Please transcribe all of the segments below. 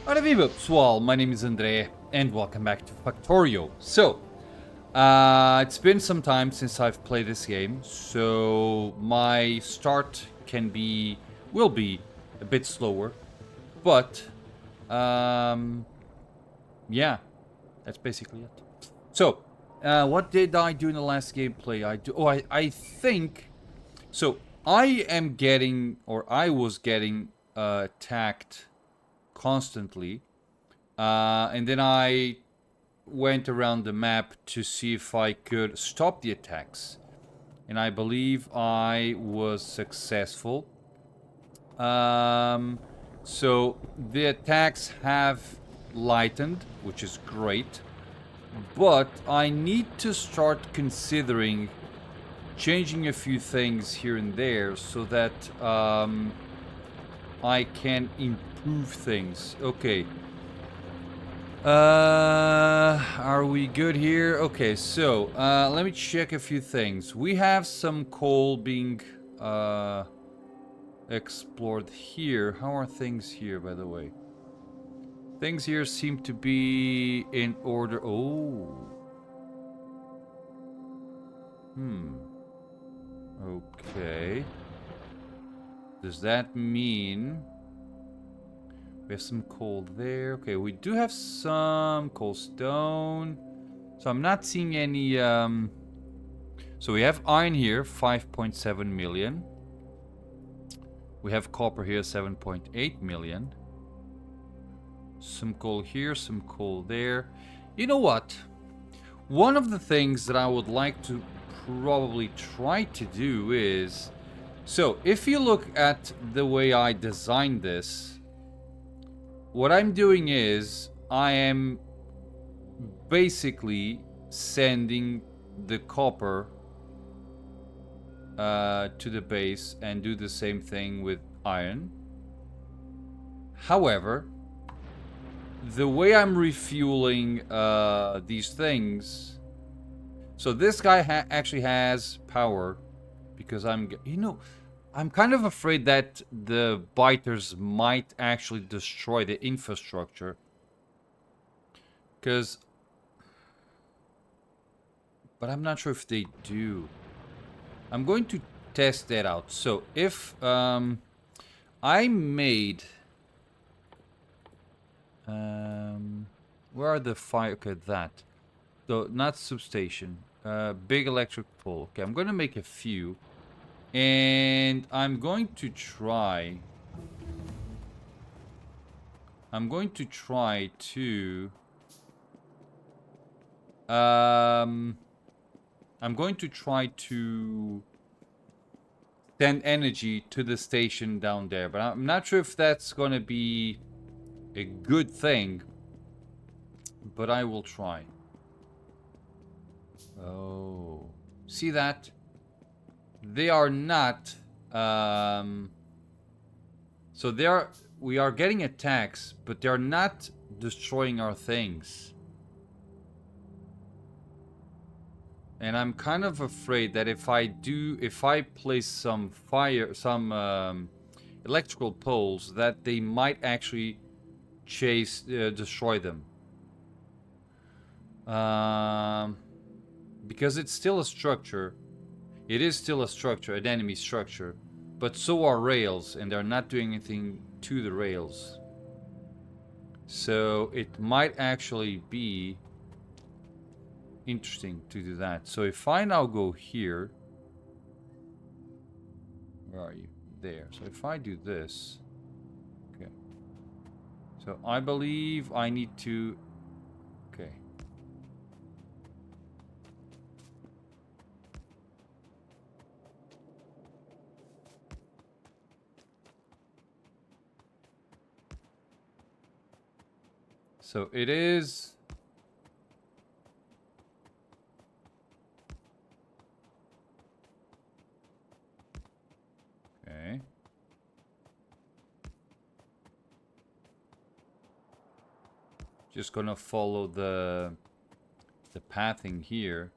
Ora viva pessoal, my name is André and welcome back to Factorio. So, it's been some time since I've played this game, so my start will be a bit slower, but yeah, that's basically it. So, what did I do in the last gameplay? I think, so I am getting, or I was getting attacked constantly. And then I went around the map to see if I could stop the attacks. And I believe I was successful. So the attacks have lightened, which is great. But I need to start considering changing a few things here and there so that I can improve things. Okay. Are we good here? Okay, so, let me check a few things. We have some coal being, explored here. How are things here, by the way? Things here seem to be in order. Oh. Okay. Does that mean we have some coal there? Okay, we do have some coal stone. So I'm not seeing any, So we have iron here, 5.7 million. We have copper here, 7.8 million. Some coal here, some coal there. You know what? One of the things that I would like to probably try to do is... So, if you look at the way I designed this, what I'm doing is I am basically sending the copper to the base and do the same thing with iron. However, the way I'm refueling these things, so this guy actually has power because I'm kind of afraid that the biters might actually destroy the infrastructure, but I'm not sure if they do. I'm going to test that out. So if I made... where are the fire... Okay, that. So, not substation. Big electric pole. Okay, I'm going to make a few. And I'm going to try... I'm going to try to send energy to the station down there. But I'm not sure if that's going to be a good thing. But I will try. Oh. See that? They are not... So we are getting attacks, but they're not destroying our things. And I'm kind of afraid that if I place some electrical poles, that they might actually destroy them. Because it's still a structure. It is still a structure, an enemy structure. But so are rails, and they're not doing anything to the rails. So it might actually be interesting to do that. So if I now go here... Where are you? There. So if I do this... Okay. So I believe I need to... Okay. So it is... Okay. Just gonna follow the pathing here.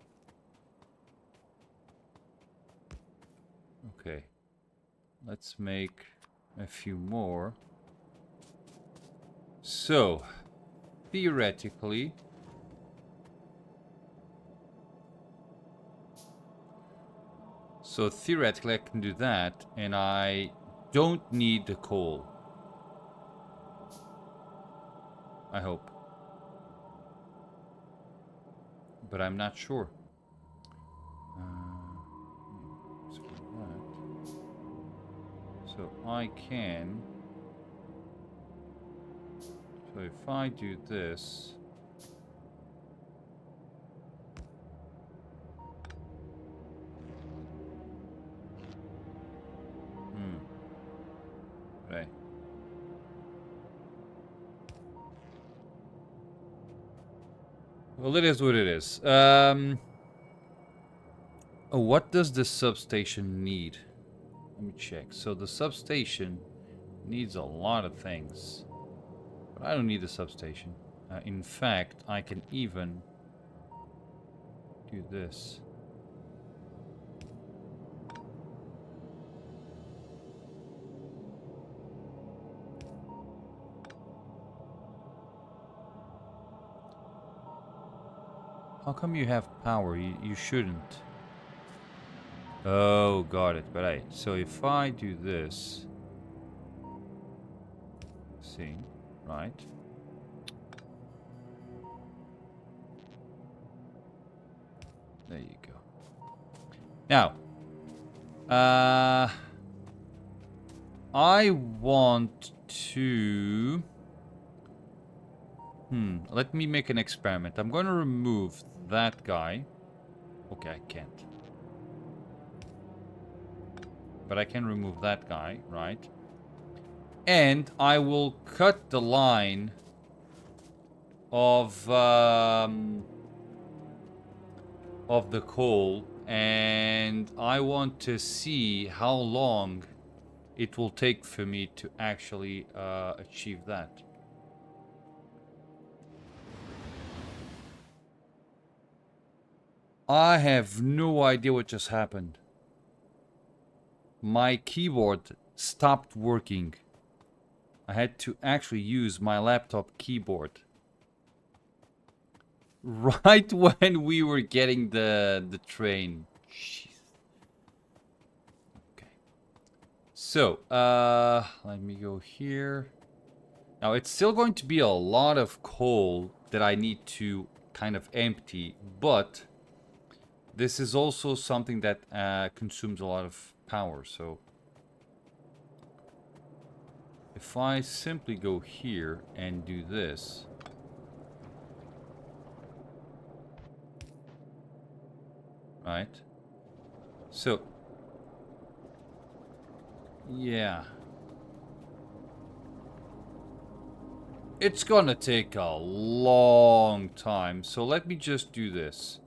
Okay. Let's make a few more. So, theoretically... So theoretically I can do that, and I don't need the coal. I hope. But I'm not sure. So I can... So if I do this... Right. Well, it is what it is. Oh, what does the substation need? Let me check. So the substation needs a lot of things. But I don't need the substation. In fact, I can even do this. How come you have power? You shouldn't. Oh, got it. But so if I do this... See, right? There you go. Now, I want to... let me make an experiment. I'm going to remove that guy. Okay, I can't. But I can remove that guy, right? And I will cut the line of the coal, and I want to see how long it will take for me to actually achieve that. I have no idea what just happened. My keyboard stopped working. I had to actually use my laptop keyboard. Right when we were getting the train. Jeez. Okay. So, let me go here. Now, it's still going to be a lot of coal that I need to kind of empty, but this is also something that consumes a lot of power, so if I simply go here and do this, right? So, yeah. It's gonna take a long time, so let me just do this.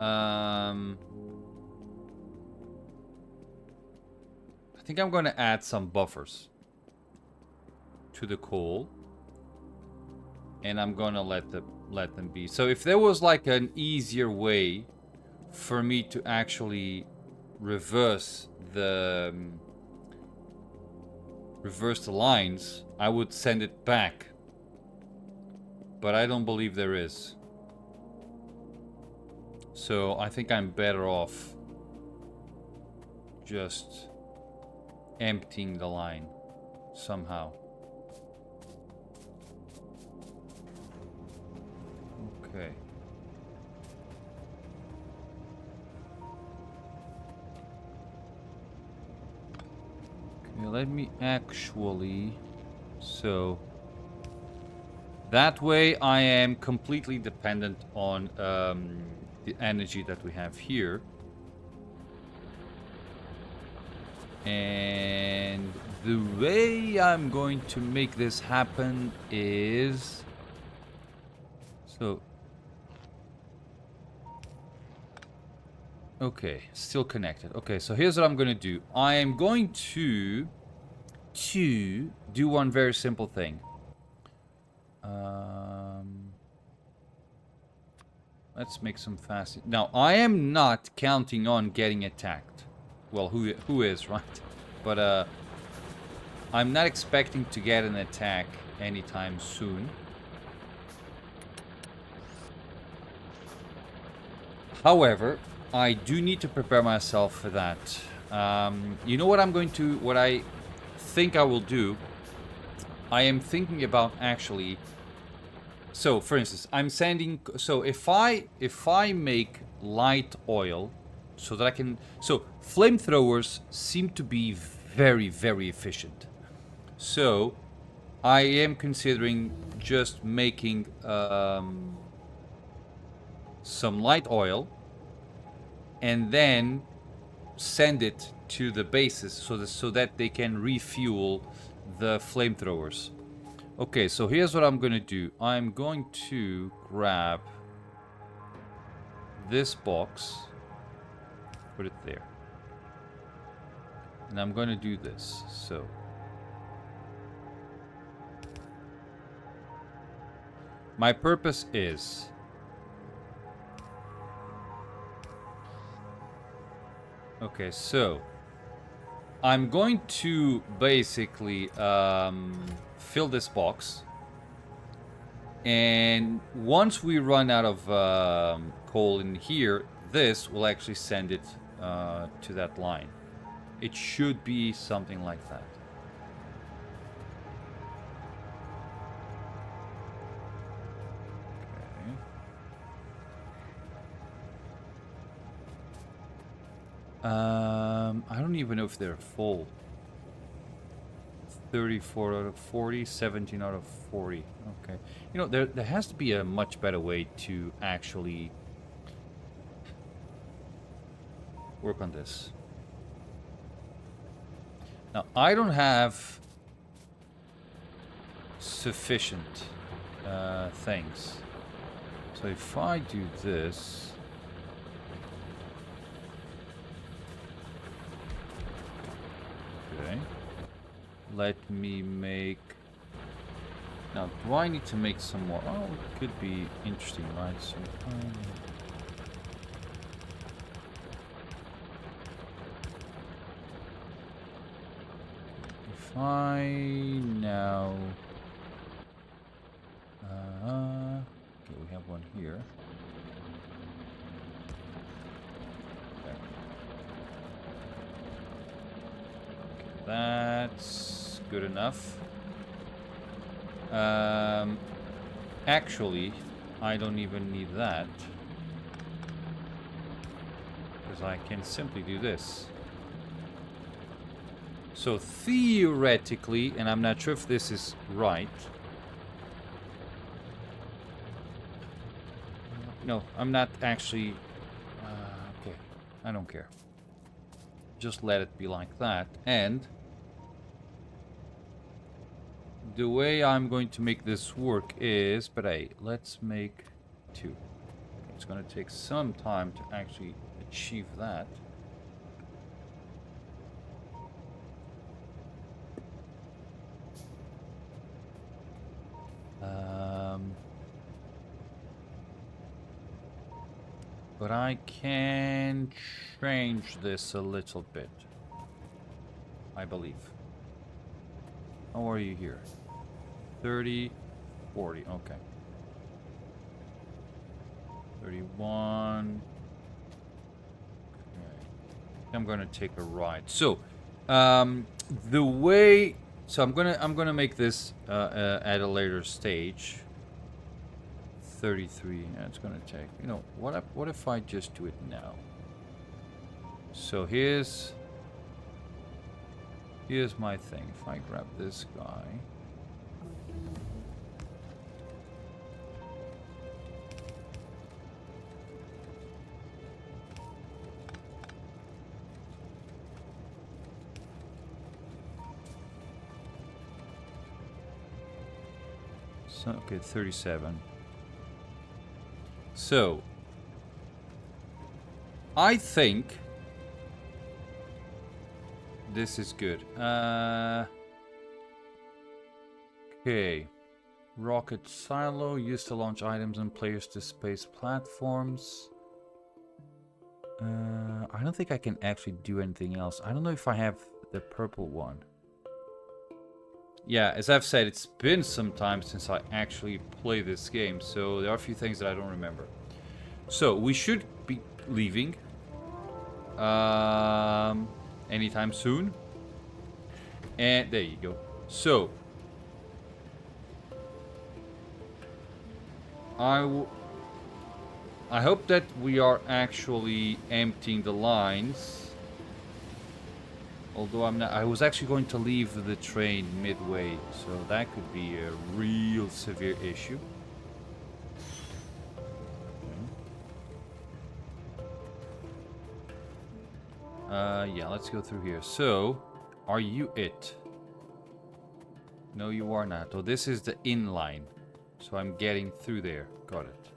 I think I'm going to add some buffers to the coal, and I'm going to let them be. So if there was like an easier way for me to actually reverse the lines, I would send it back. But I don't believe there is. So I think I'm better off just emptying the line somehow. Okay. Okay, let me actually... So... That way I am completely dependent on the energy that we have here. And the way I'm going to make this happen is... So... Okay, still connected. Okay, so here's what I'm going to do. I am going to do one very simple thing. Let's make some fast... Now, I am not counting on getting attacked. Well, who is, right? But, I'm not expecting to get an attack anytime soon. However, I do need to prepare myself for that. You know what what I think I will do? I am thinking about actually. So, for instance, I'm sending. So, if I make light oil, so that I can. So, flamethrowers seem to be very, very efficient. So, I am considering just making some light oil and then send it to the bases so that they can refuel the flamethrowers. Okay, so here's what I'm going to do. I'm going to grab this box, put it there. And I'm going to do this. So my purpose is okay, so I'm going to basically fill this box. And once we run out of coal in here, this will actually send it to that line. It should be something like that. I don't even know if they're full. 34 out of 40, 17 out of 40. Okay. You know, there has to be a much better way to actually work on this. Now, I don't have sufficient things. So if I do this... Okay. Let me make... Now, do I need to make some more? Oh, it could be interesting, right? So, if I now... okay, we have one here. Okay. That's good enough. Actually, I don't even need that. Because I can simply do this. So theoretically, and I'm not sure if this is right. No, I'm not actually... okay, I don't care. Just let it be like that. And the way I'm going to make this work is... But hey, let's make 2. It's going to take some time to actually achieve that. But I can change this a little bit, I believe. How are you here? 30, 40, okay. 31. Okay. I'm gonna take a ride. So, the way... So I'm gonna make this at a later stage. 33. Yeah, it's gonna take. You know what if I just do it now? So here's my thing. If I grab this guy. So, okay, 37. So, I think this is good. Okay. Rocket silo used to launch items and players to space platforms. I don't think I can actually do anything else. I don't know if I have the purple one. Yeah, as I've said, it's been some time since I actually played this game, so there are a few things that I don't remember. So, we should be leaving anytime soon. And there you go. So, I hope that we are actually emptying the lines. Although I'm not, I was actually going to leave the train midway, so that could be a real severe issue. Yeah, let's go through here. So, are you it? No, you are not. Oh, this is the in line. So I'm getting through there. Got it.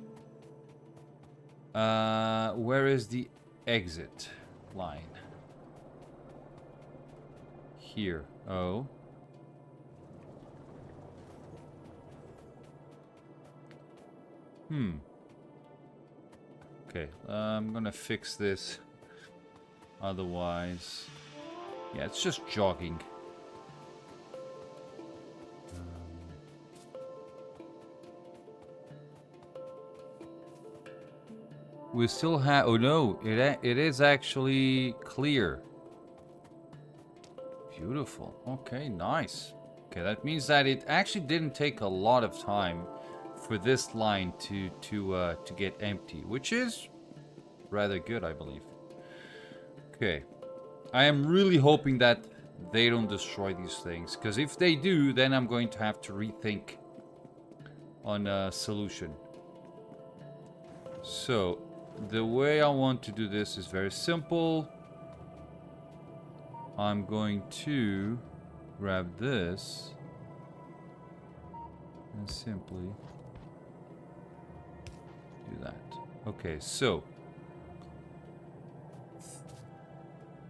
Where is the exit line? Here. Oh. Okay, I'm gonna fix this. Otherwise... Yeah, it's just jogging. We still have... Oh no, it is actually clear. Beautiful. Okay, nice. Okay, that means that it actually didn't take a lot of time for this line to get empty, which is rather good, I believe. Okay, I am really hoping that they don't destroy these things, because if they do, then I'm going to have to rethink on a solution. So, the way I want to do this is very simple. I'm going to grab this and simply do that. Okay, so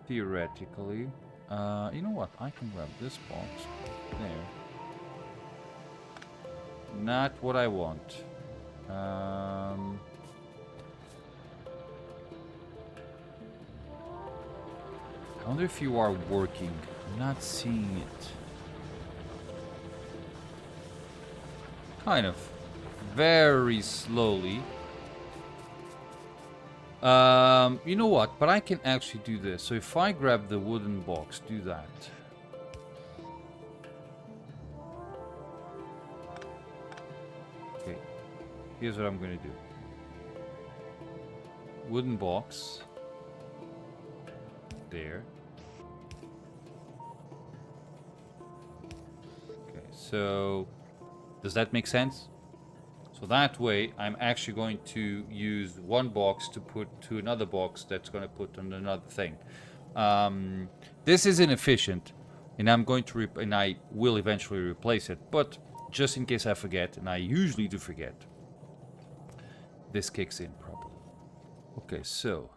theoretically, you know what? I can grab this box there. Not what I want. I wonder if you are working. I'm not seeing it. Kind of. Very slowly. You know what? But I can actually do this. So if I grab the wooden box, do that. Okay. Here's what I'm going to do. Wooden box. There. Okay, so does that make sense? So that way, I'm actually going to use one box to put to another box that's going to put on another thing. This is inefficient, and I'm going to and I will eventually replace it. But just in case I forget, and I usually do forget, this kicks in properly. Okay, so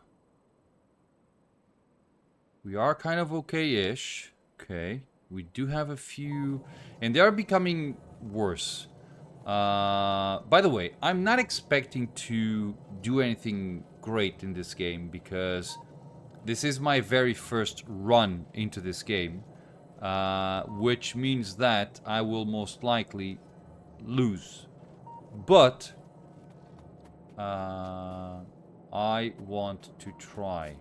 we are kind of okay-ish. Okay, we do have a few, and they are becoming worse. By the way, I'm not expecting to do anything great in this game because this is my very first run into this game, which means that I will most likely lose. But I want to try.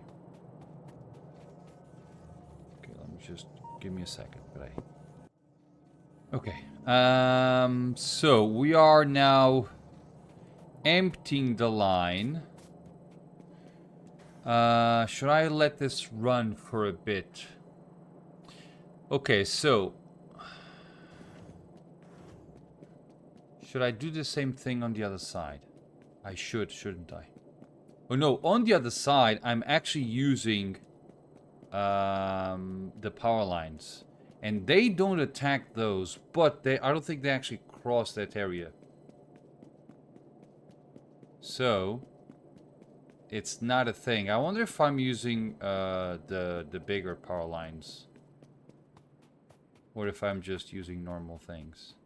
Okay, let me just give me a second, but okay. So we are now emptying the line. Should I let this run for a bit? Okay, so should I do the same thing on the other side? I should, shouldn't I? Oh no, on the other side, I'm actually using the power lines. And they don't attack those, but I don't think they actually cross that area. So, it's not a thing. I wonder if I'm using the bigger power lines. Or if I'm just using normal things.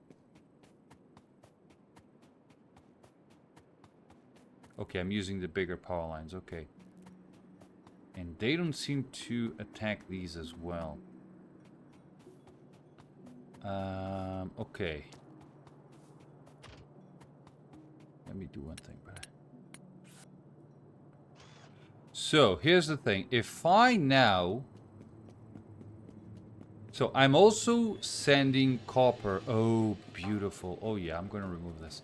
Okay, I'm using the bigger power lines. Okay. And they don't seem to attack these as well. Okay. Let me do one thing, but so here's the thing. If I now, so I'm also sending copper. Oh, beautiful. Oh yeah, I'm gonna remove this.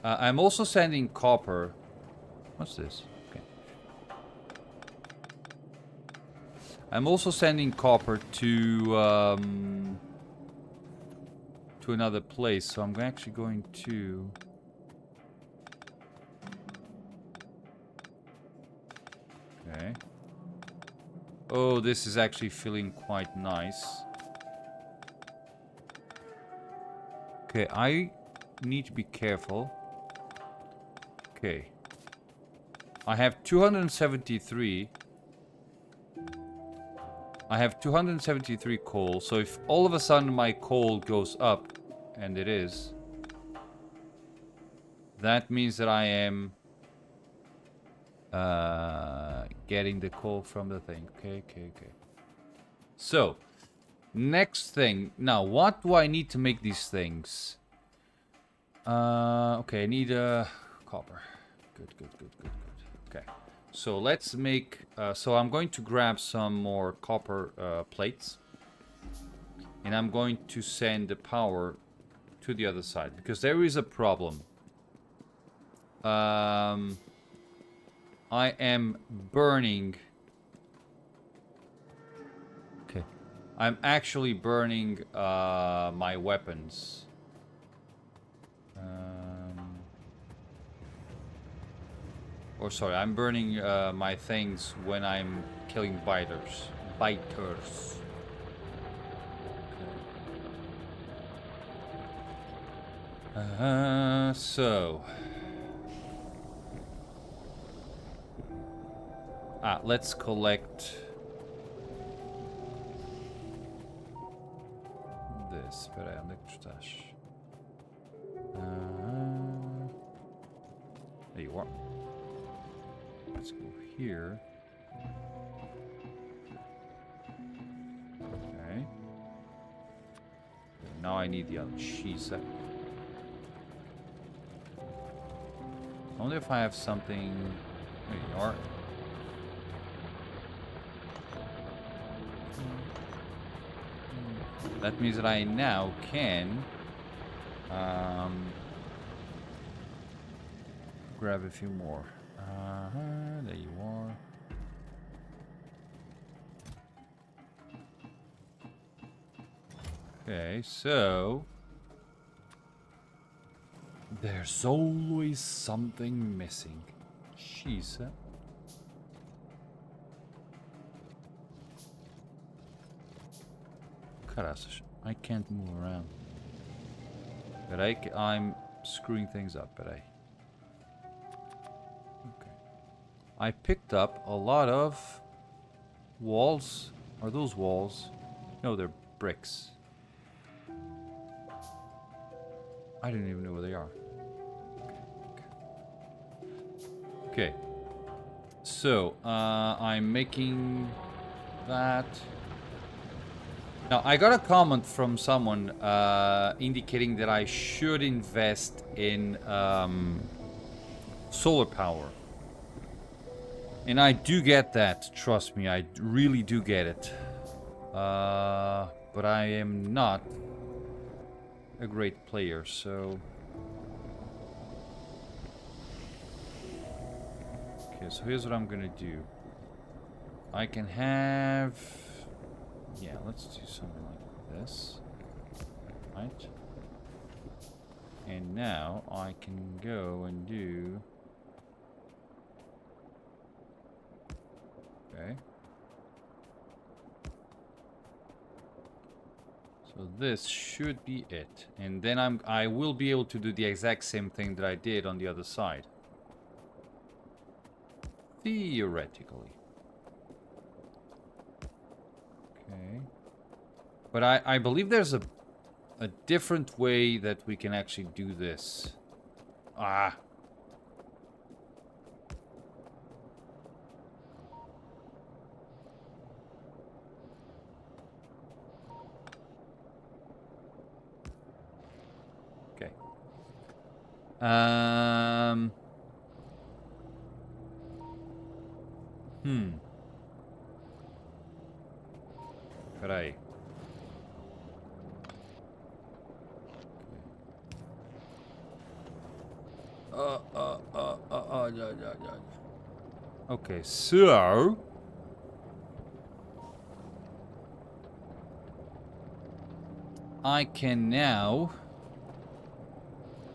I'm also sending copper. What's this? Okay. I'm also sending copper to another place. So I'm actually going to. Okay. Oh, this is actually feeling quite nice. Okay, I need to be careful. Okay. I have 273. I have 273 coal. So if all of a sudden my coal goes up, and it is, that means that I am getting the coal from the thing. Okay. So, next thing. Now, what do I need to make these things? Okay, I need copper. Good. Okay, so let's make. So I'm going to grab some more copper plates, and I'm going to send the power to the other side because there is a problem. I am burning. Okay, I'm actually burning my weapons. Or sorry, I'm burning my things when I'm killing biters. Biters. So. Let's collect this. Espera, onde é que tu estás? There you are. Let's go here. Okay. Now I need the other cheese. I wonder if I have something. There you are. That means that I now can grab a few more. There you are. Okay, so there's always something missing. Jeez. Caraças, I can't move around. But I'm screwing things up, but okay. I picked up a lot of walls. Are those walls? No, they're bricks. I didn't even know where they are. Okay. So, I'm making that. Now, I got a comment from someone indicating that I should invest in solar power. And I do get that, trust me, I really do get it. But I am not a great player, so... Okay, so here's what I'm gonna do. I can have... Yeah, let's do something like this. Right? And now I can go and do... Okay. So this should be it. And then I will be able to do the exact same thing that I did on the other side. Theoretically. Okay. But I believe there's a different way that we can actually do this. Ah. Um. Hmm. Peraí. Yeah, yeah, yeah. Okay, so I can now.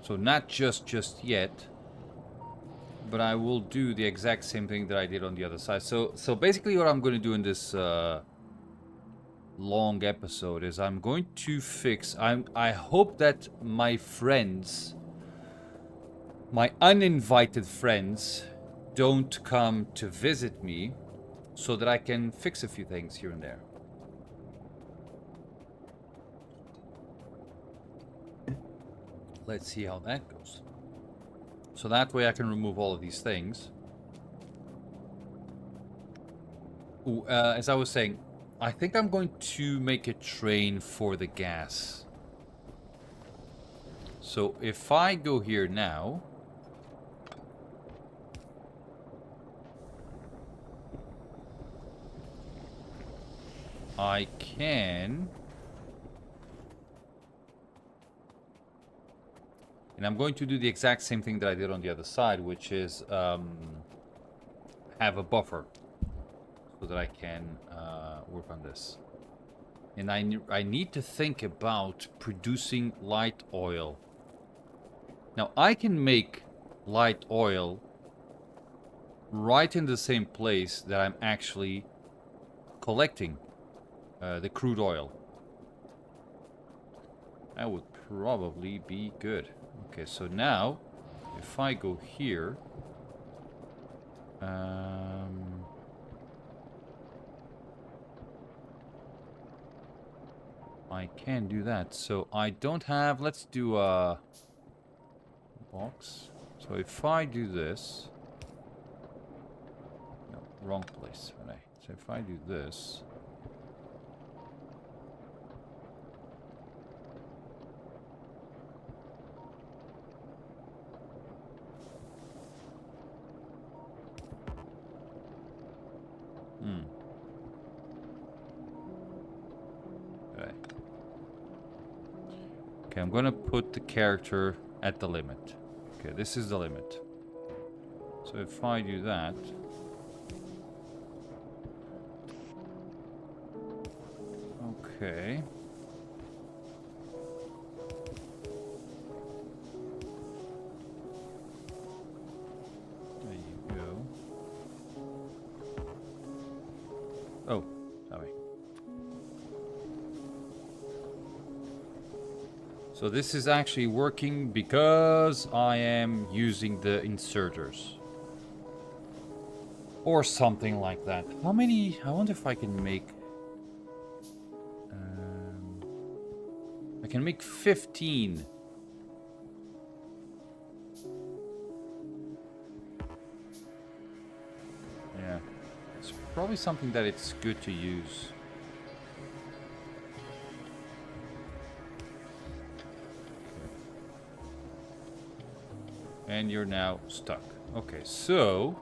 So not just yet, but I will do the exact same thing that I did on the other side. So basically, what I'm going to do in this long episode is I'm going to fix. I hope that my friends, my uninvited friends, don't come to visit me, so that I can fix a few things here and there. Let's see how that goes. So that way I can remove all of these things. Ooh, as I was saying, I think I'm going to make a train for the gas. So if I go here now, I can, and I'm going to do the exact same thing that I did on the other side, which is have a buffer so that I can work on this. And I need to think about producing light oil. Now I can make light oil right in the same place that I'm actually collecting the crude oil. That would probably be good. Okay, so now if I go here, I can do that. So I don't have, let's do a box. So if I do this, no, wrong place. Right. So if I do this, right. Okay, I'm gonna put the character at the limit. Okay, this is the limit. So if I do that, okay. There you go. Oh, sorry. So this is actually working because I am using the inserters. Or something like that. How many? I wonder if I can make... I can make 15. Yeah. It's probably something that it's good to use. And you're now stuck. Okay, so...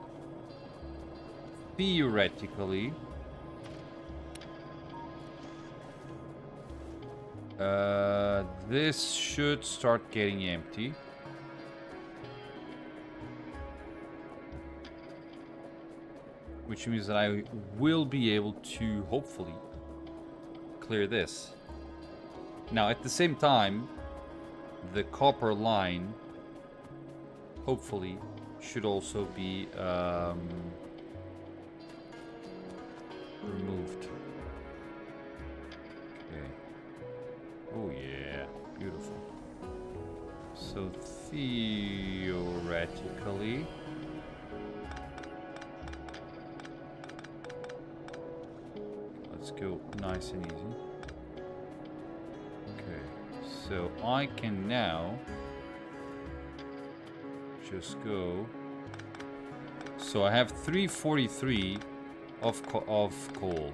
theoretically... this should start getting empty. Which means that I will be able to, hopefully, clear this. Now, at the same time, the copper line, hopefully, should also be removed. Okay. Oh yeah, beautiful. So theoretically, let's go nice and easy. Okay, so I can now just go. So I have 343 of coal.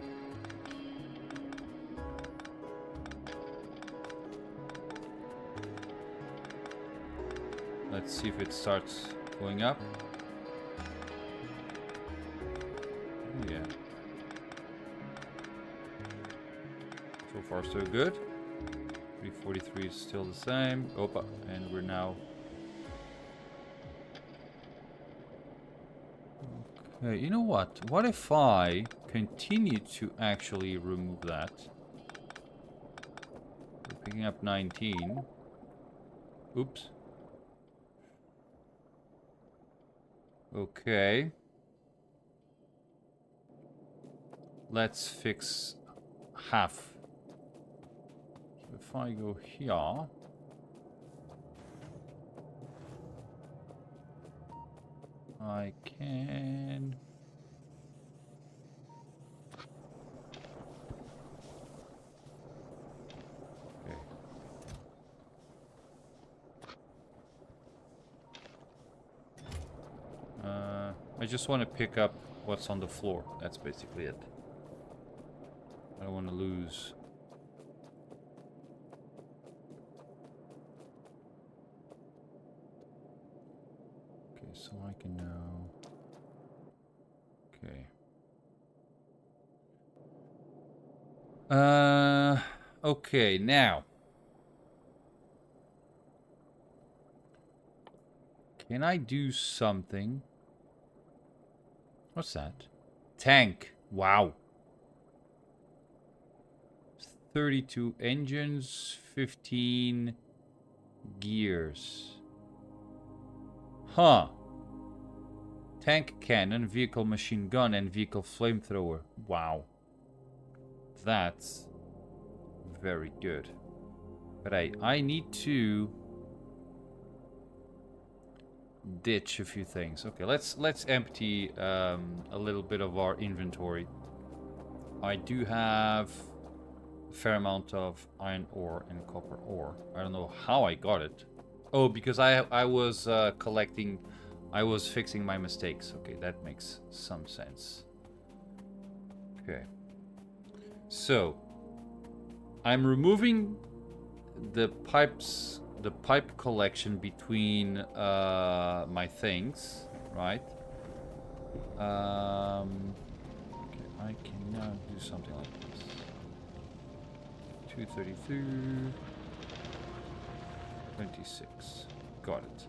Let's see if it starts going up. Oh, yeah. So far, so good. 343 is still the same. Opa, and we're now. Okay, you know what? What if I continue to actually remove that? We're picking up 19. Oops. Okay. Let's fix half. So if I go here, I can. Okay. I just want to pick up what's on the floor. That's basically it. I don't want to lose. Okay, so I can now. Okay. Okay, now. Can I do something? What's that? Tank. Wow. 32 engines, 15 gears. Huh. Tank cannon, vehicle machine gun, and vehicle flamethrower. Wow. That's very good. But I need to ditch a few things. Okay, let's empty a little bit of our inventory. I do have a fair amount of iron ore and copper ore. I don't know how I got it. Oh, because I was collecting. I was fixing my mistakes. Okay, that makes some sense. Okay. So, I'm removing the pipe collection between my things, right? Okay, I can now do something like this. 232, 26. Got it.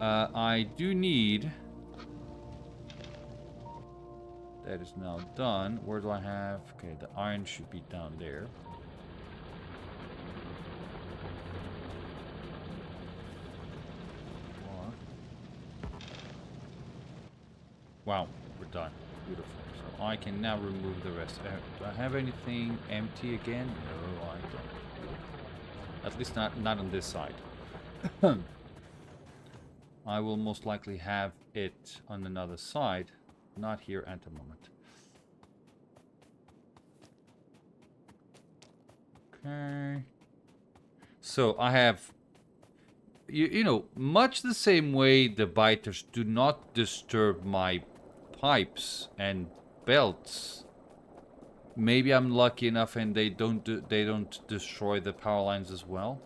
I do need. That is now done. Where do I have? Okay, the iron should be down there. Wow, we're done. Beautiful. So I can now remove the rest. Do I have anything empty again? No, I don't. At least not on this side. I will most likely have it on another side. Not here at the moment. Okay. So I have, you know, much the same way the biters do not disturb my pipes and belts. Maybe I'm lucky enough and they don't destroy the power lines as well.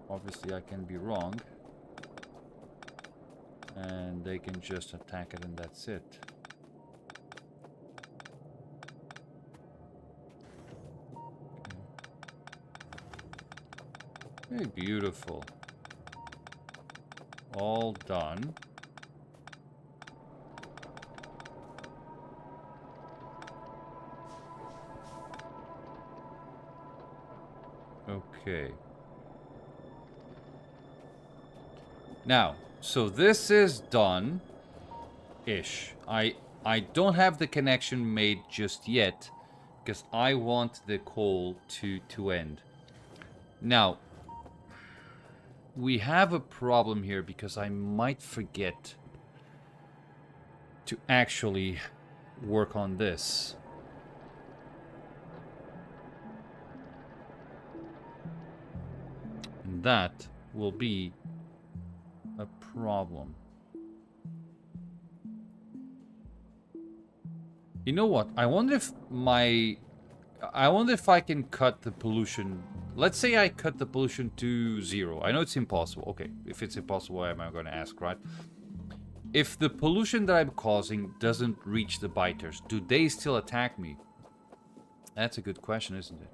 Obviously, I can be wrong. And they can just attack it and that's it. Okay, beautiful. All done. Okay. Now, so this is done-ish. I don't have the connection made just yet because I want the coal to end. Now, we have a problem here because I might forget to actually work on this. And that will be a problem. You know what? I wonder if I can cut the pollution let's say I cut the pollution to 0. I know it's impossible. Okay, if it's impossible, why am I going to ask, right? If the pollution that I'm causing doesn't reach the biters, do they still attack me? That's a good question, isn't it?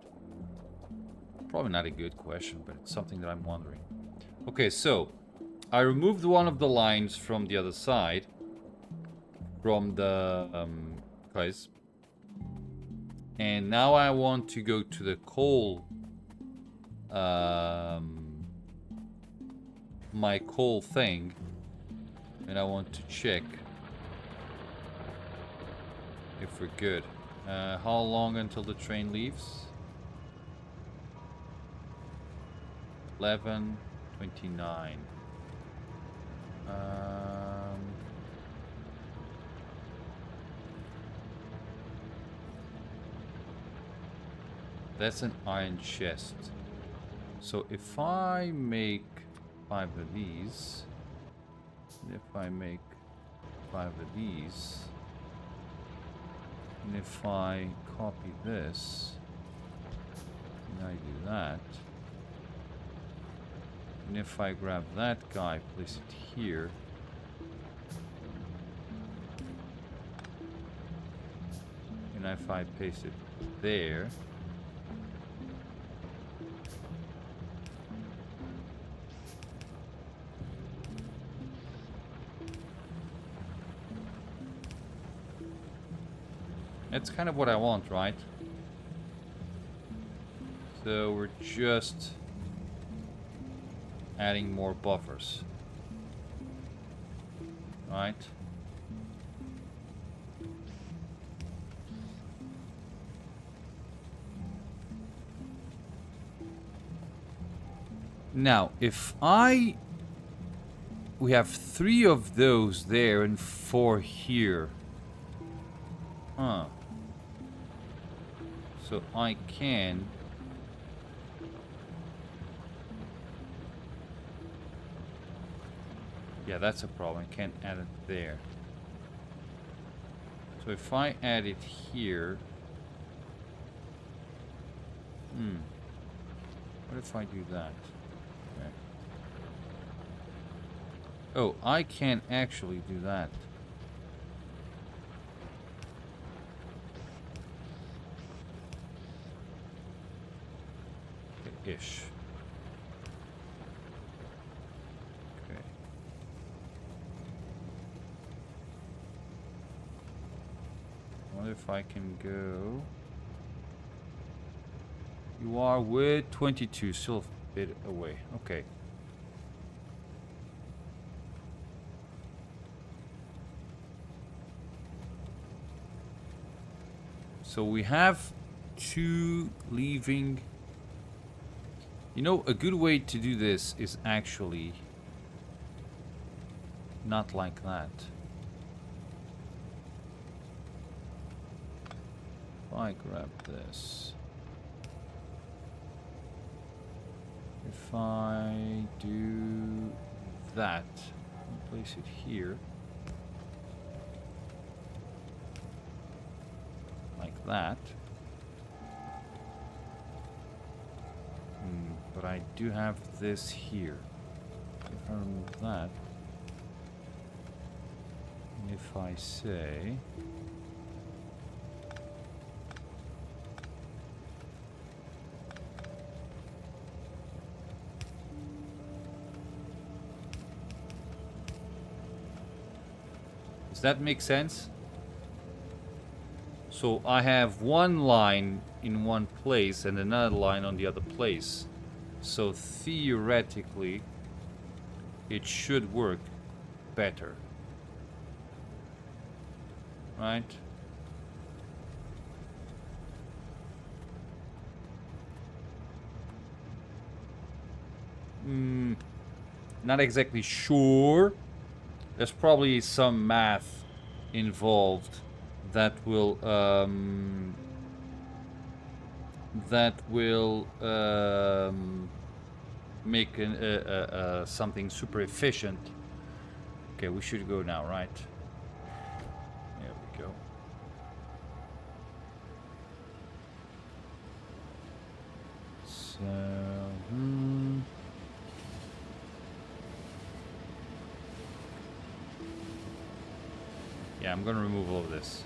Probably not a good question, but it's something that I'm wondering. Okay, so I removed one of the lines from the other side, from the guys, and now I want to go to the coal, my coal thing, and I want to check if we're good. How long until the train leaves? 11:29. That's an iron chest. So if I make 5 of these, and if I make 5 of these, and if I copy this, and I do that, and if I grab that guy, place it here, and if I paste it there, that's kind of what I want, right? So we're just adding more buffers, right? Now, if we have 3 of those there and 4 here. Huh. So I can... Yeah, that's a problem. I can't add it there. So if I add it here... What if I do that? Okay. Oh, I can actually do that. Okay, ish. Okay. I wonder if I can go... You are with 22, still a bit away. Okay. So we have 2 leaving. You know, a good way to do this is actually not like that. If I grab this. If I do that, place it here. Like that. But I do have this here. If I remove that, and if I say... Does that make sense? So I have one line in one place and another line on the other place. So theoretically, it should work better. Right? Not exactly sure. There's probably some math involved that will make something super efficient. Okay, we should go now, right? There we go. So Yeah, I'm gonna remove all of this.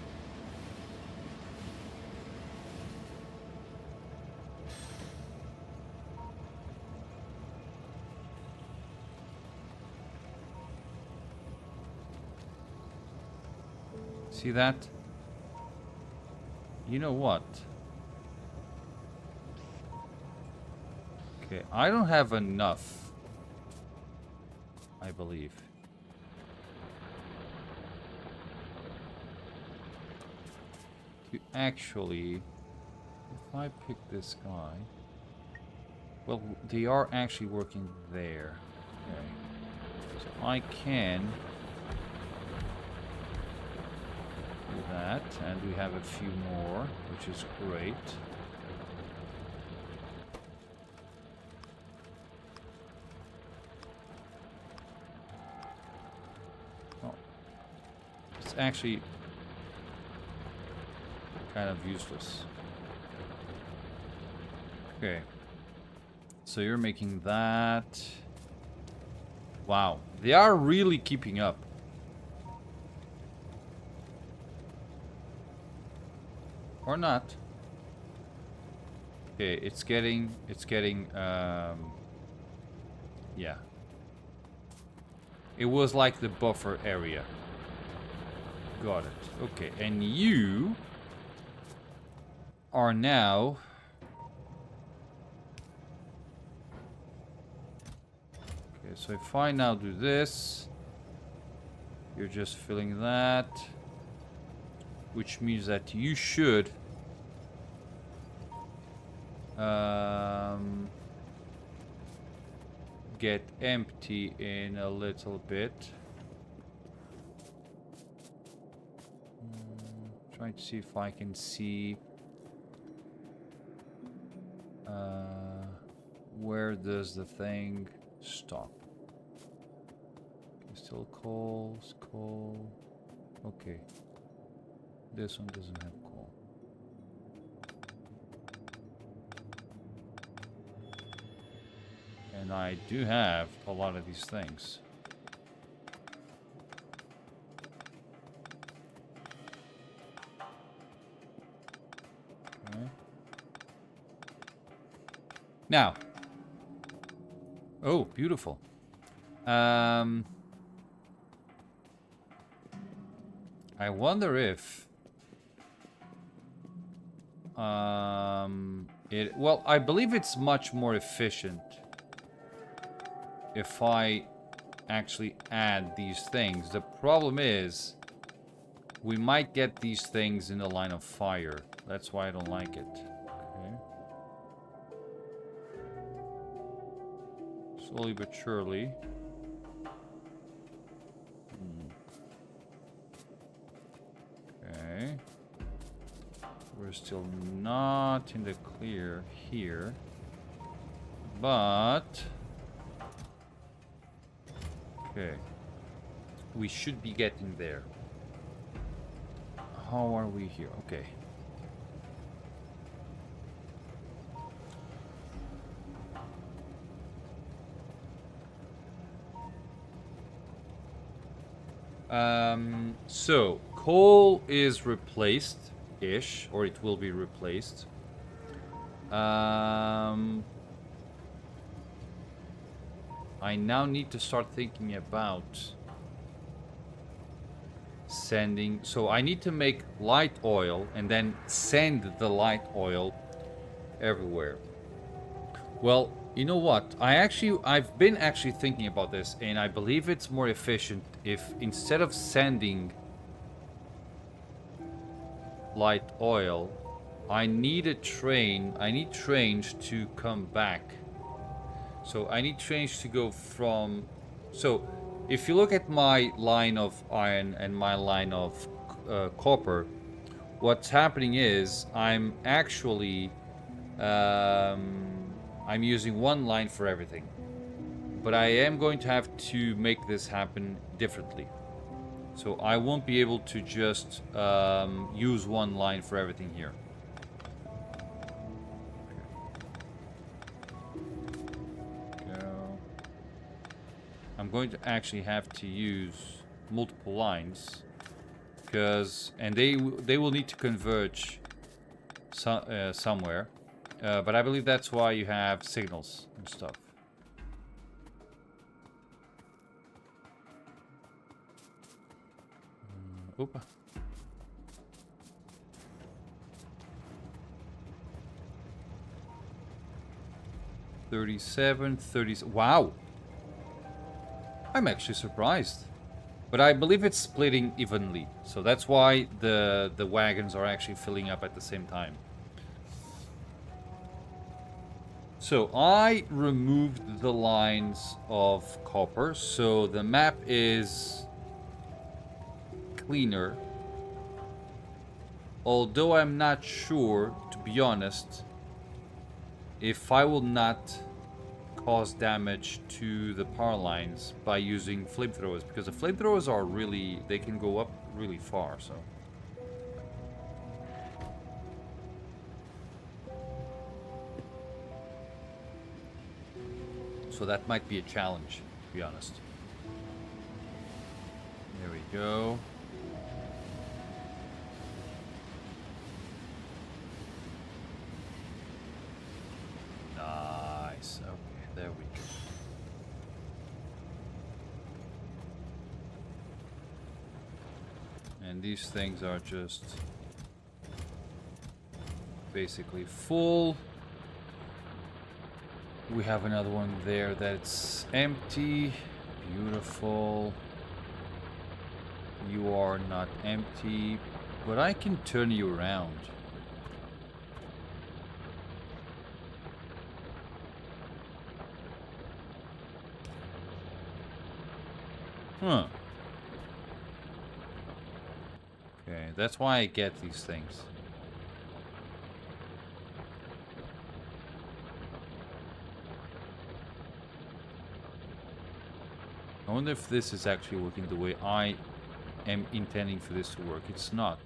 See that? You know what? Okay, I don't have enough, I believe. To actually, if I pick this guy, well, they are actually working there. Okay. So I can do that, and we have a few more, which is great. Oh, it's actually kind of useless. Okay. So you're making that. Wow. They are really keeping up. Or not. Okay, it's getting, yeah. It was like the buffer area. Got it. Okay, and you are now... Okay, so if I now do this, you're just filling that, which means that you should get empty in a little bit. Trying to see if I can see where does the thing stop. Okay, still coal. Okay, this one doesn't have coal. And I do have a lot of these things. Okay. Now. Oh, beautiful. I wonder if... well, I believe it's much more efficient if I actually add these things. The problem is we might get these things in the line of fire. That's why I don't like it. Okay. Slowly but surely. Okay. We're still not in the clear here. But... okay. We should be getting there. How are we here? Okay. So coal is replaced-ish, or it will be replaced. I now need to start thinking about sending. So I need to make light oil and then send the light oil everywhere. Well, you know what? I've been actually thinking about this, and I believe it's more efficient if instead of sending light oil, I need trains to come back. So I need trains to go from... So if you look at my line of iron and my line of copper, what's happening is I'm actually... I'm using one line for everything. But I am going to have to make this happen differently. So I won't be able to just use one line for everything here. I'm going to actually have to use multiple lines, because they will need to converge somewhere. But I believe that's why you have signals and stuff. Oop. 37, 30. Wow. I'm actually surprised. But I believe it's splitting evenly. So that's why the wagons are actually filling up at the same time. So I removed the lines of copper. So the map is cleaner. Although I'm not sure, to be honest, if I will not cause damage to the power lines by using flamethrowers, because the flamethrowers are really, they can go up really far, so that might be a challenge, to be honest. There we go. Nice. Okay, there we go. And these things are just basically full. We have another one there that's empty. Beautiful. You are not empty, but I can turn you around. Huh. Okay, that's why I get these things. I wonder if this is actually working the way I am intending for this to work. It's not.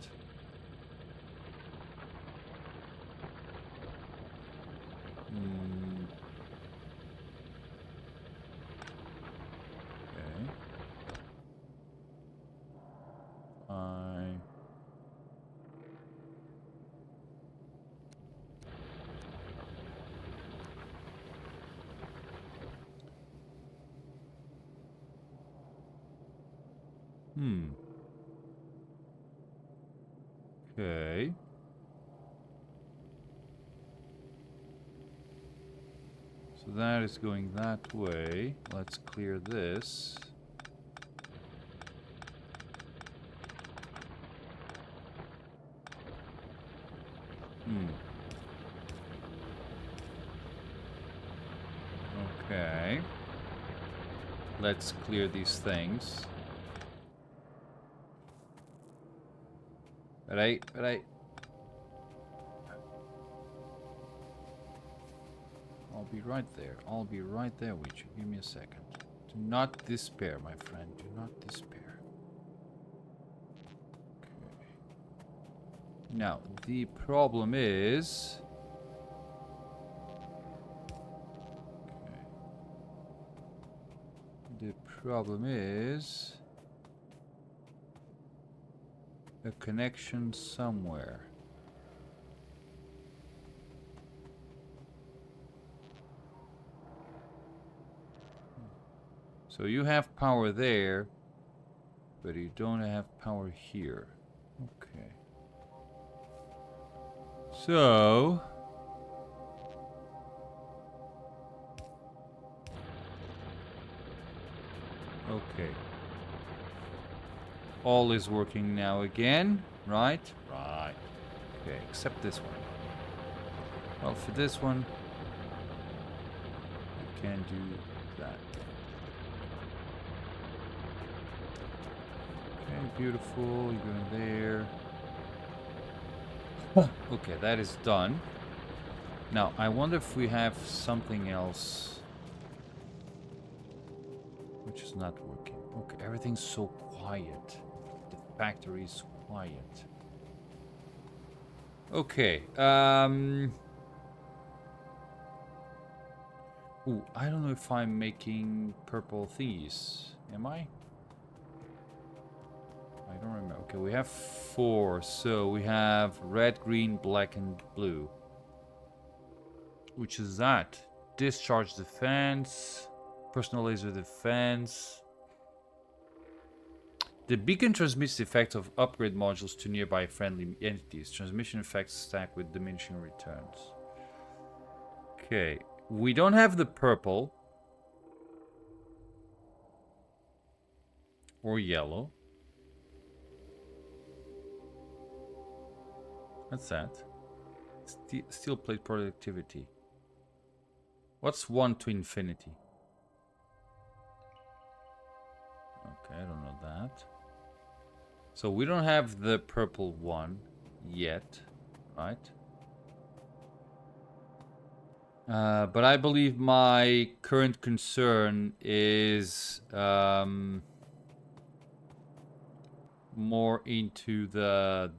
Okay. Okay. So that is going that way. Let's clear this. Okay. Let's clear these things. Right. I'll be right there. I'll be right there with you. Give me a second. Do not despair, my friend. Do not despair. Okay. Now, the problem is... Okay. The problem is... a connection somewhere. So you have power there, but you don't have power here. Okay. So... okay. All is working now again, right? Right. Okay, except this one. Well, for this one, you can do that. Okay, beautiful. You're going there. Okay, that is done. Now, I wonder if we have something else which is not working. Okay, everything's so quiet. The factory is quiet. Okay, Ooh, I don't know if I'm making purple thingies. Am I? I don't remember. Okay, we have 4. So we have red, green, black, and blue. Which is that? Discharge defense. Personal laser defense. The beacon transmits the effect of upgrade modules to nearby friendly entities. Transmission effects stack with diminishing returns. Okay. We don't have the purple. Or yellow. What's that? Steel plate productivity. What's 1 to infinity? Okay, I don't know that. So we don't have the purple one yet, right? But I believe my current concern is more into the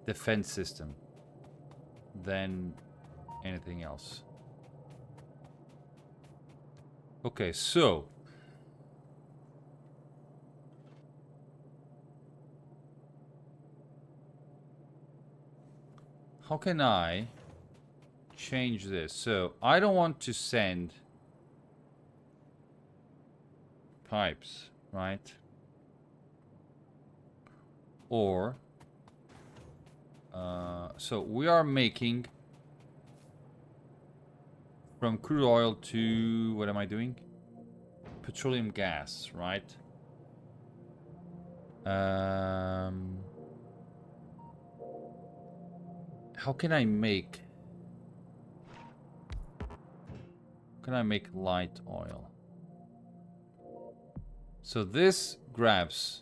defense system than anything else. Okay, so how can I change this? So I don't want to send pipes, right? Or so we are making from crude oil to, what am I doing? Petroleum gas, right? How can I make light oil? So this grabs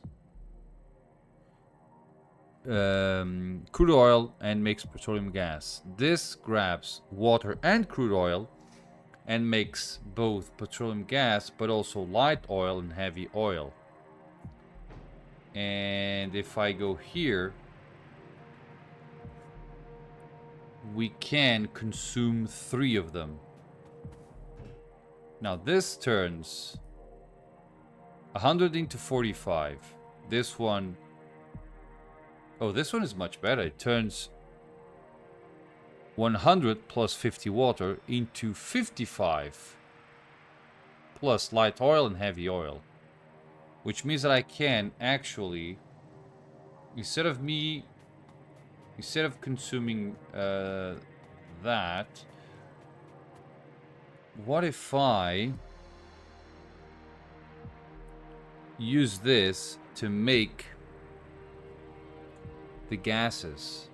crude oil and makes petroleum gas. This grabs water and crude oil and makes both petroleum gas but also light oil and heavy oil. And if I go here, we can consume 3 of them. Now this turns 100 into 45. This one... Oh, this one is much better. It turns 100 plus 50 water into 55 plus light oil and heavy oil. Which means that I can actually, instead of consuming that, what if I use this to make the gases?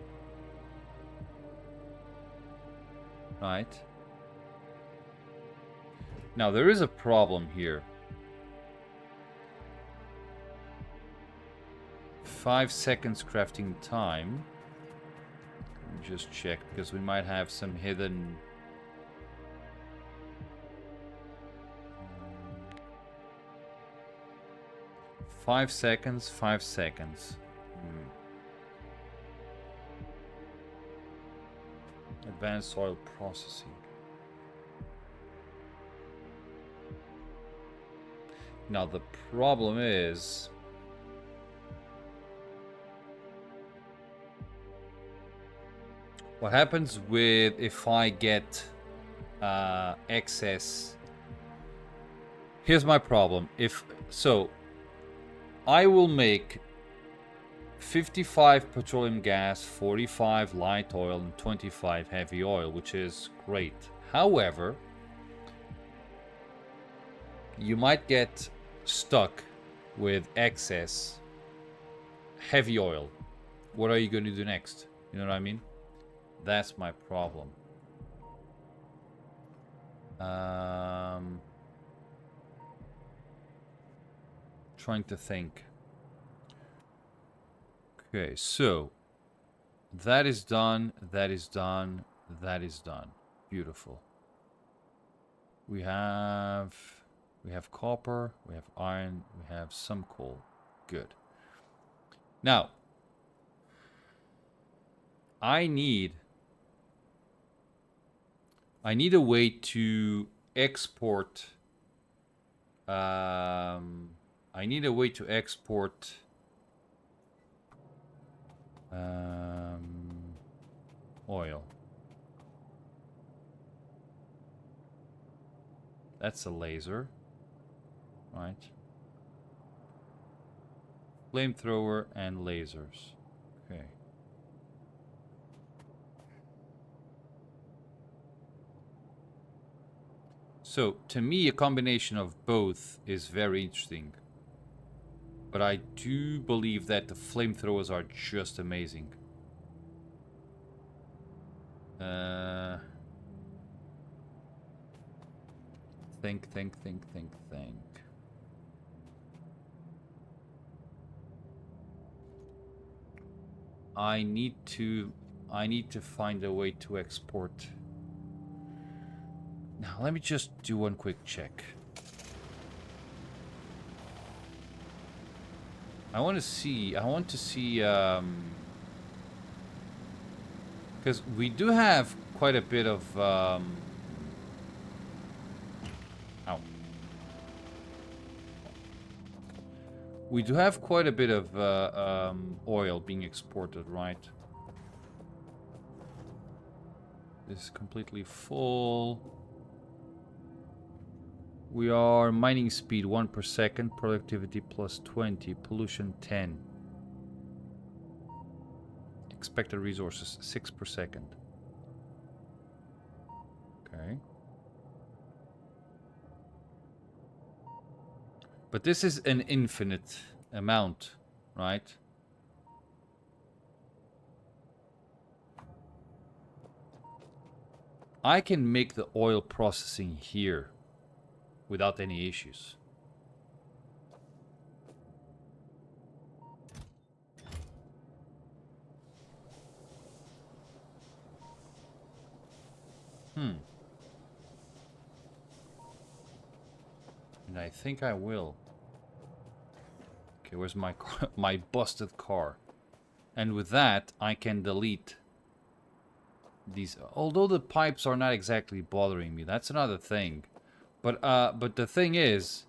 Right? Now there is a problem here. 5 seconds crafting time. Let me just check because we might have some hidden... 5 seconds, 5 seconds. Advanced soil processing. Now the problem is... what happens with if I get excess? Here's my problem. So I will make 55 petroleum gas, 45 light oil, and 25 heavy oil, which is great. However, you might get stuck with excess heavy oil. What are you going to do next? You know what I mean? That's my problem. Trying to think. Okay, so that is done, that is done, that is done. Beautiful. We have copper, we have iron, we have some coal. Good. Now, I need I need a way to export. I need a way to export. Oil. That's a laser, right? Flamethrower and lasers. Okay. So, to me, a combination of both is very interesting. But I do believe that the flamethrowers are just amazing. Think. I need to find a way to export. Now, let me just do one quick check. I want to see, because we do have quite a bit of, ow. We do have quite a bit of oil being exported, right? This is completely full. We are mining speed 1 per second, productivity plus 20, pollution 10. Expected resources 6 per second. Okay. But this is an infinite amount, right? I can make the oil processing here without any issues. And I think I will. Okay, where's my car? My busted car? And with that, I can delete these. Although the pipes are not exactly bothering me, that's another thing. But the thing is,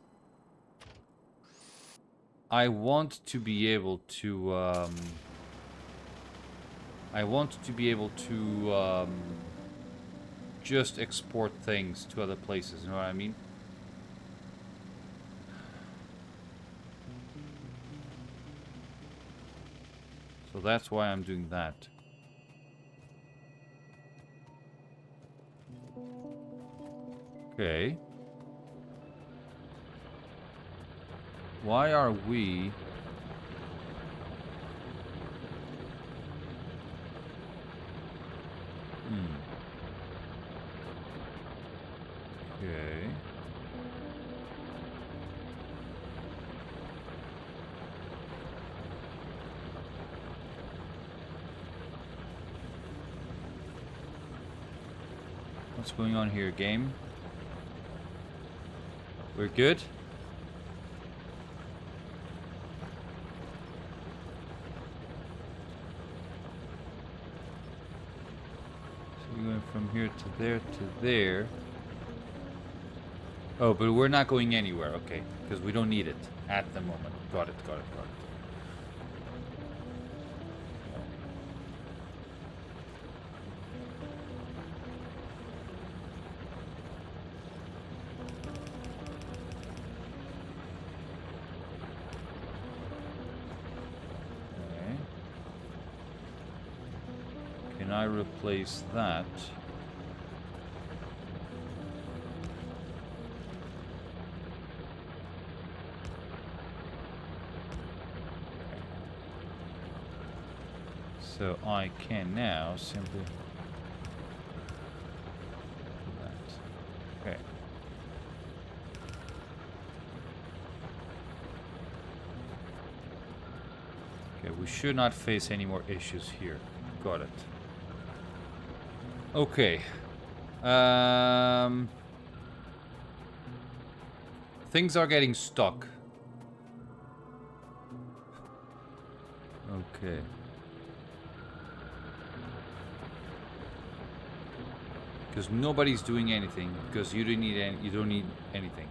I want to be able to. Just export things to other places. You know what I mean? So that's why I'm doing that. Okay. Why are we... Okay. What's going on here, game? We're good? So we're going from here to there to there. Oh, but we're not going anywhere, okay. Because we don't need it at the moment. Got it. Okay. Can I replace that? So I can now simply do that. Okay. Okay, we should not face any more issues here. Got it. Okay. Things are getting stuck. Okay. Because nobody's doing anything. Because you don't need any. You don't need anything.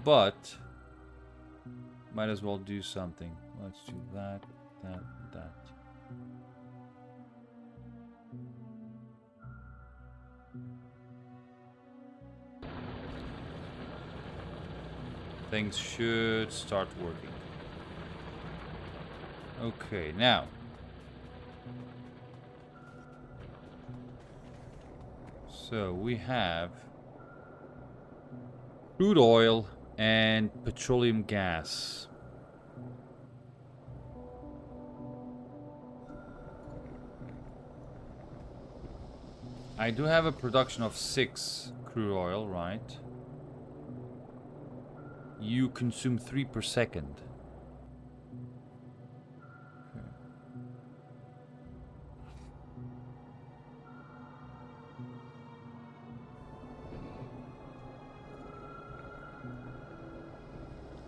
But might as well do something. Let's do that, that, that. Things should start working. Okay, now. So we have crude oil and petroleum gas. I do have a production of 6 crude oil, right? You consume 3 per second. Okay.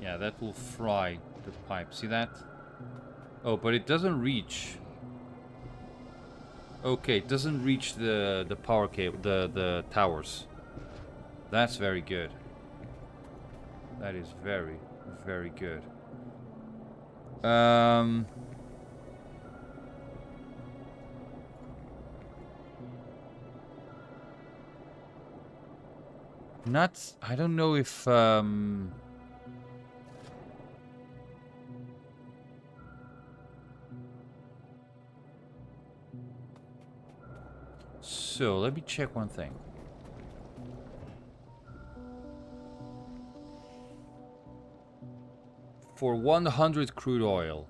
Yeah, that will fry the pipe. See that? Oh, but it doesn't reach. Okay, it doesn't reach the power cable, the towers. That's very good. That is very, very good. Not. I don't know if So let me check one thing. For 100 crude oil,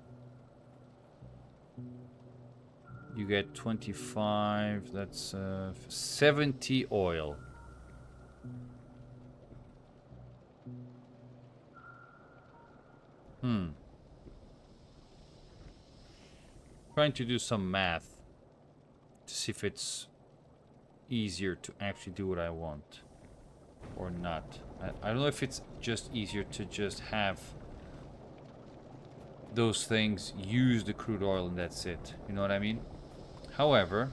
you get 25. That's 70 oil. Trying to do some math to see if it's easier to actually do what I want or not. I don't know if it's just easier to just have those things use the crude oil and that's it. You know what I mean? However,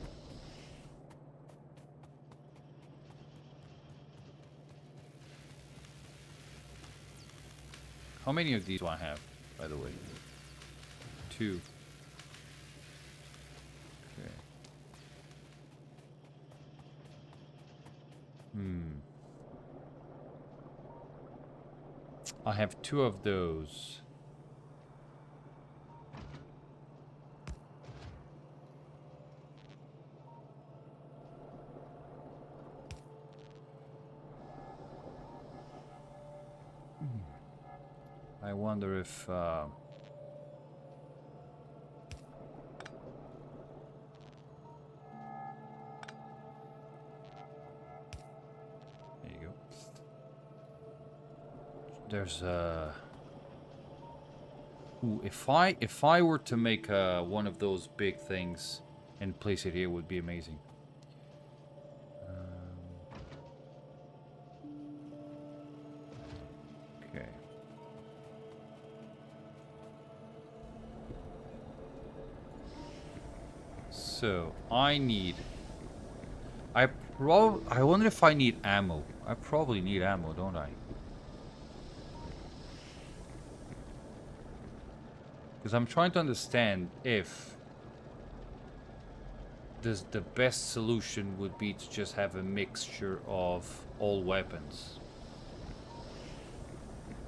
how many of these do I have, by the way? 2. Okay. I have 2 of those. I wonder if there you go. There's ooh, if I were to make one of those big things and place it here, it would be amazing. Okay. So I need. I wonder if I need ammo. I probably need ammo, don't I? Because I'm trying to understand if the best solution would be to just have a mixture of all weapons.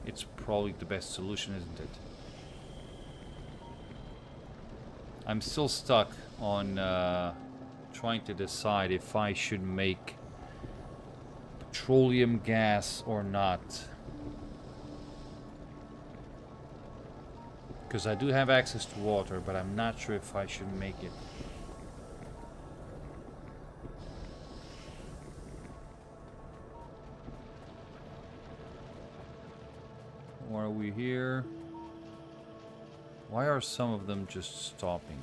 It's probably the best solution, isn't it? I'm still stuck on trying to decide if I should make petroleum gas or not. Because I do have access to water, but I'm not sure if I should make it. Why are we here? Why are some of them just stopping?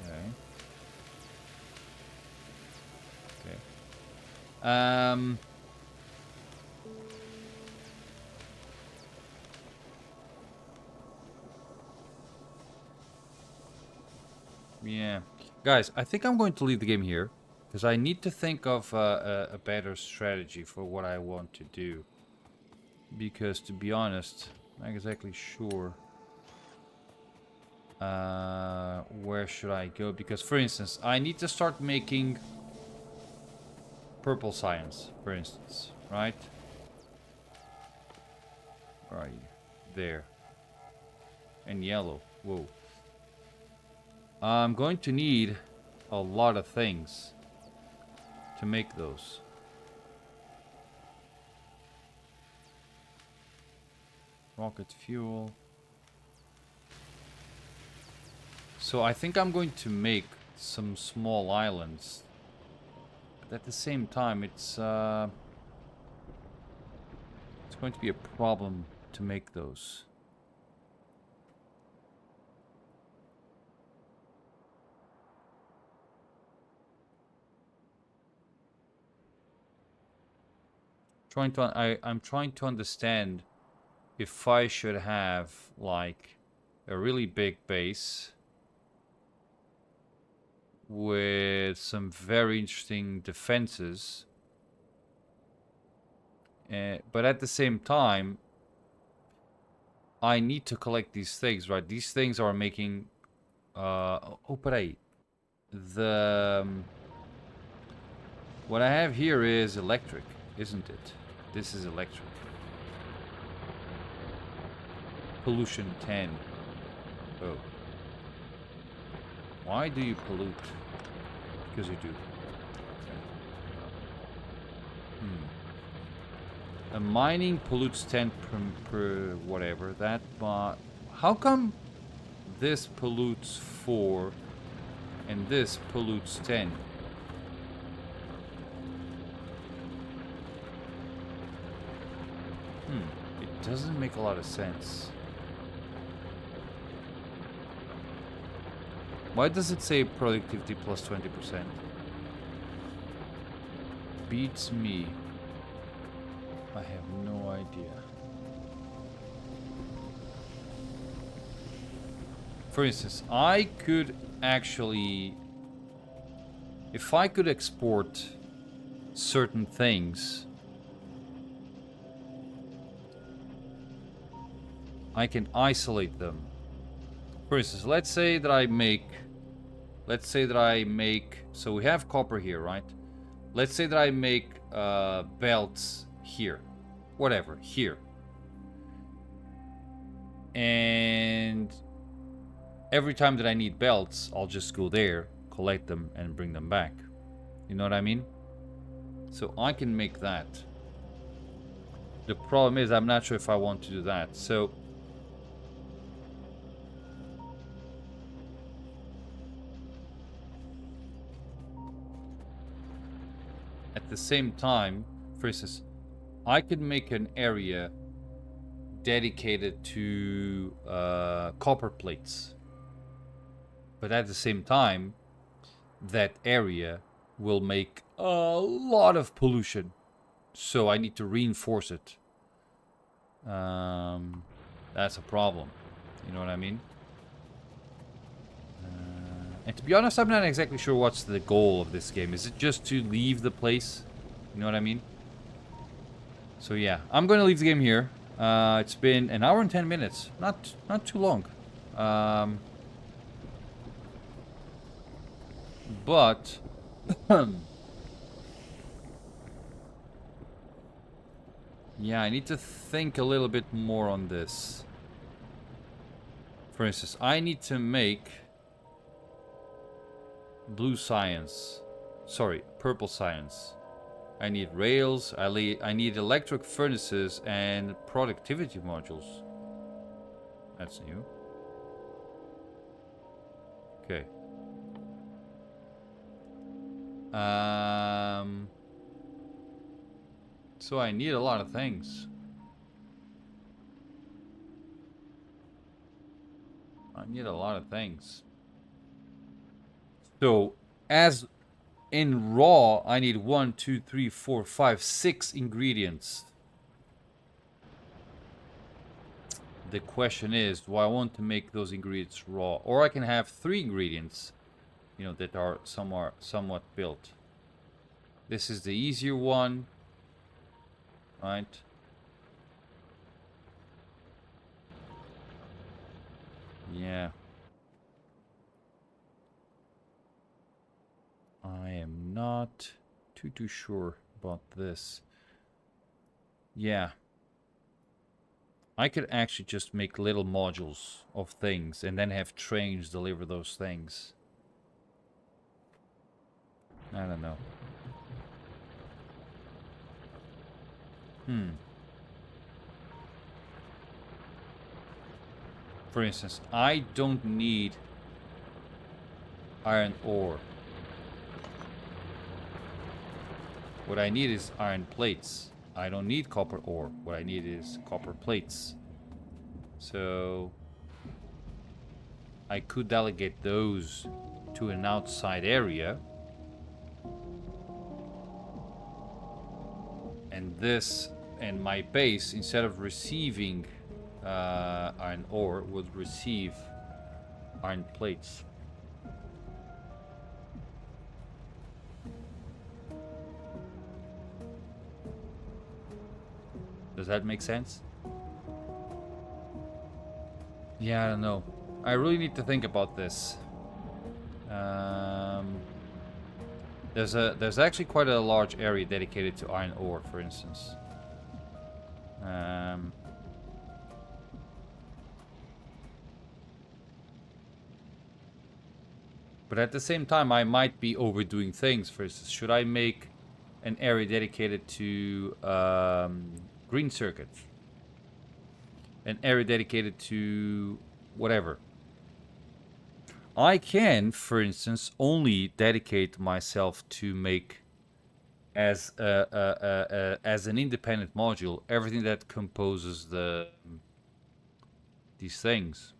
Okay. Okay. Yeah. Guys, I think I'm going to leave the game here. Because I need to think of a better strategy for what I want to do. Because, to be honest, I'm not exactly sure where should I go. Because, for instance, I need to start making purple science, for instance, right? Where are you? There. And yellow. Whoa. I'm going to need a lot of things to make those. Rocket fuel. So I think I'm going to make some small islands. But at the same time, it's going to be a problem to make those. I'm trying to understand if I should have like a really big base with some very interesting defenses, but at the same time I need to collect these things, right? These things are making oh, peraí. The what I have here is electric, isn't it? This is electric. Pollution 10. Oh. Why do you pollute? Because you do. A mining pollutes 10 per whatever. That, how come this pollutes 4 and this pollutes 10? It doesn't make a lot of sense. Why does it say productivity plus 20%? Beats me. I have no idea. For instance, I could actually... If I could export certain things, I can isolate them. For instance, let's say that I make... So we have copper here, right? Let's say that I make belts here. Whatever, here. And every time that I need belts, I'll just go there, collect them, and bring them back. You know what I mean? So I can make that. The problem is I'm not sure if I want to do that. So at the same time, for instance, I could make an area dedicated to copper plates. But at the same time, that area will make a lot of pollution. So I need to reinforce it. That's a problem. You know what I mean? And to be honest, I'm not exactly sure what's the goal of this game. Is it just to leave the place? You know what I mean? So yeah, I'm going to leave the game here. It's been an hour and 10 minutes. Not too long. But... yeah, I need to think a little bit more on this. For instance, I need to make... blue science. Sorry, purple science. I need rails, I need electric furnaces and productivity modules. That's new. Okay. So I need a lot of things. I need a lot of things. So, as in raw, I need 1, 2, 3, 4, 5, 6 ingredients. The question is, do I want to make those ingredients raw? Or I can have 3 ingredients you know, that are somewhat built. This is the easier one, right? Yeah. I am not too sure about this. Yeah. I could actually just make little modules of things and then have trains deliver those things. I don't know. For instance, I don't need iron ore. What I need is iron plates. I don't need copper ore. What I need is copper plates. So I could delegate those to an outside area. And this and my base, instead of receiving iron ore, would receive iron plates. Does that make sense? Yeah, I don't know. I really need to think about this. There's actually quite a large area dedicated to iron ore, for instance. But at the same time, I might be overdoing things. For instance, should I make an area dedicated to green circuits? An area dedicated to whatever. I can, for instance, only dedicate myself to make as an independent module everything that composes these things.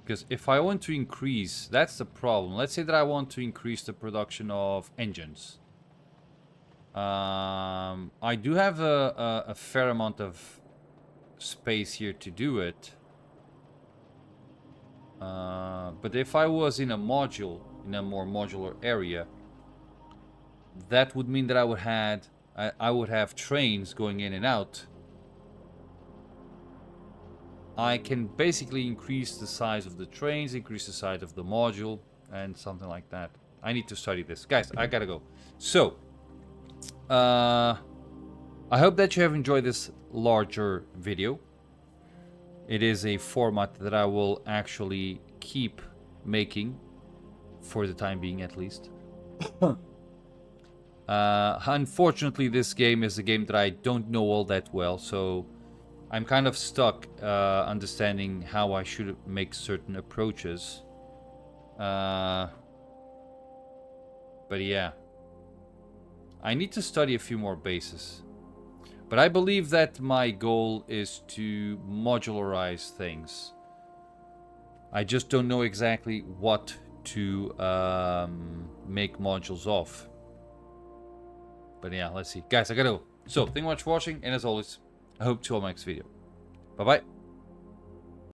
Because if I want to increase, that's the problem. Let's say that I want to increase the production of engines. I do have a fair amount of space here to do it. But if I was in a module, in a more modular area, that would mean that I would have trains going in and out. I can basically increase the size of the trains, increase the size of the module, and something like that. I need to study this. Guys, I gotta go. So, I hope that you have enjoyed this larger video. It is a format that I will actually keep making, for the time being at least. Unfortunately, this game is a game that I don't know all that well, so I'm kind of stuck understanding how I should make certain approaches. But yeah, I need to study a few more bases. But I believe that my goal is to modularize things. I just don't know exactly what to make modules of. But yeah, let's see. Guys, I gotta go. So, thank you much for watching, and as always, I hope to see you all in my next video. Bye-bye.